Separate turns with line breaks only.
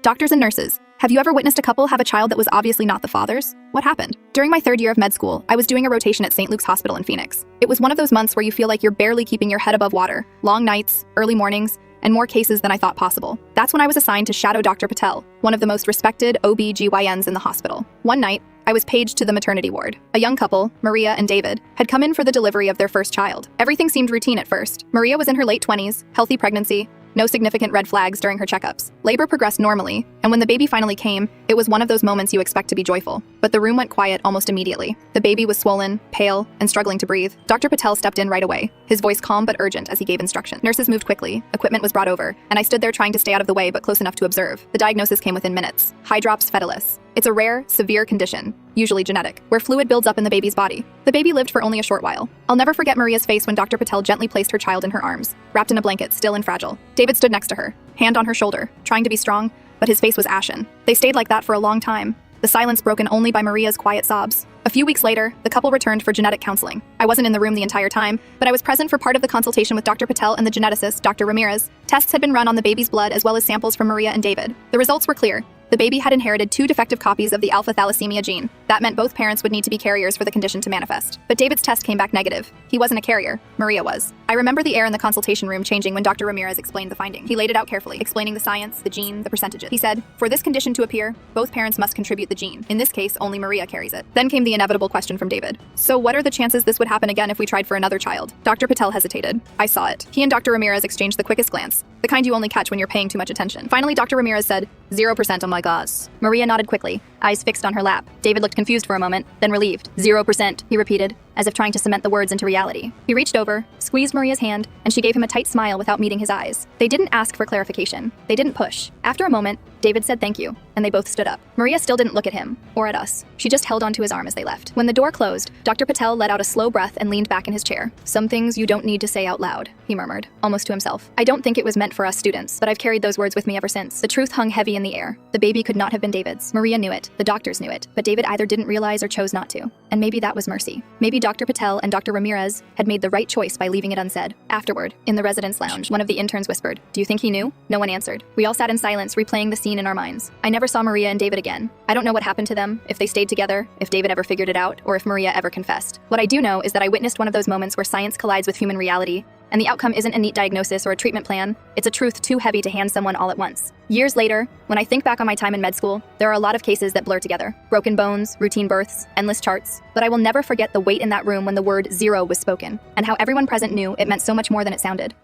Doctors and nurses, have you ever witnessed a couple have a child that was obviously not the father's? What happened? During my third year of med school, I was doing a rotation at St. Luke's Hospital in Phoenix. It was one of those months where you feel like you're barely keeping your head above water. Long nights, early mornings, and more cases than I thought possible. That's when I was assigned to shadow Dr. Patel, one of the most respected OB-GYNs in the hospital. One night, I was paged to the maternity ward. A young couple, Maria and David, had come in for the delivery of their first child. Everything seemed routine at first. Maria was in her late 20s, healthy pregnancy, no significant red flags during her checkups. Labor progressed normally, and when the baby finally came, it was one of those moments you expect to be joyful. But the room went quiet almost immediately. The baby was swollen, pale, and struggling to breathe. Dr. Patel stepped in right away, his voice calm but urgent as he gave instructions. Nurses moved quickly, equipment was brought over, and I stood there trying to stay out of the way but close enough to observe. The diagnosis came within minutes. Hydrops fetalis. It's a rare, severe condition, usually genetic, where fluid builds up in the baby's body. The baby lived for only a short while. I'll never forget Maria's face when Dr. Patel gently placed her child in her arms, wrapped in a blanket, still and fragile. David stood next to her, hand on her shoulder, trying to be strong, but his face was ashen. They stayed like that for a long time, the silence broken only by Maria's quiet sobs. A few weeks later, the couple returned for genetic counseling. I wasn't in the room the entire time, but I was present for part of the consultation with Dr. Patel and the geneticist, Dr. Ramirez. Tests had been run on the baby's blood as well as samples from Maria and David. The results were clear. The baby had inherited 2 defective copies of the alpha thalassemia gene. That meant both parents would need to be carriers for the condition to manifest. But David's test came back negative. He wasn't a carrier. Maria was. I remember the air in the consultation room changing when Dr. Ramirez explained the finding. He laid it out carefully, explaining the science, the gene, the percentages. He said, for this condition to appear, both parents must contribute the gene. In this case, only Maria carries it. Then came the inevitable question from David. So what are the chances this would happen again if we tried for another child? Dr. Patel hesitated. I saw it. He and Dr. Ramirez exchanged the quickest glance, the kind you only catch when you're paying too much attention. Finally, Dr. Ramirez said, 0% on my gauze. Maria nodded quickly, eyes fixed on her lap. David looked confused for a moment, then relieved. 0%, he repeated, as if trying to cement the words into reality. He reached over, squeezed Maria's hand, and she gave him a tight smile without meeting his eyes. They didn't ask for clarification. They didn't push. After a moment, David said thank you, and they both stood up. Maria still didn't look at him, or at us. She just held onto his arm as they left. When the door closed, Dr. Patel let out a slow breath and leaned back in his chair. Some things you don't need to say out loud, he murmured, almost to himself. I don't think it was meant for us students, but I've carried those words with me ever since. The truth hung heavy in the air. The baby could not have been David's. Maria knew it. The doctors knew it. But David either didn't realize or chose not to. And maybe that was mercy. Maybe Dr. Patel and Dr. Ramirez had made the right choice by leaving it unsaid. Afterward, in the residence lounge, one of the interns whispered, "Do you think he knew?" No one answered. We all sat in silence, replaying the scene in our minds. I never saw Maria and David again. I don't know what happened to them, if they stayed together, if David ever figured it out, or if Maria ever confessed. What I do know is that I witnessed one of those moments where science collides with human reality, and the outcome isn't a neat diagnosis or a treatment plan. It's a truth too heavy to hand someone all at once. Years later, when I think back on my time in med school, there are a lot of cases that blur together. Broken bones, routine births, endless charts. But I will never forget the weight in that room when the word 0 was spoken, and how everyone present knew it meant so much more than it sounded.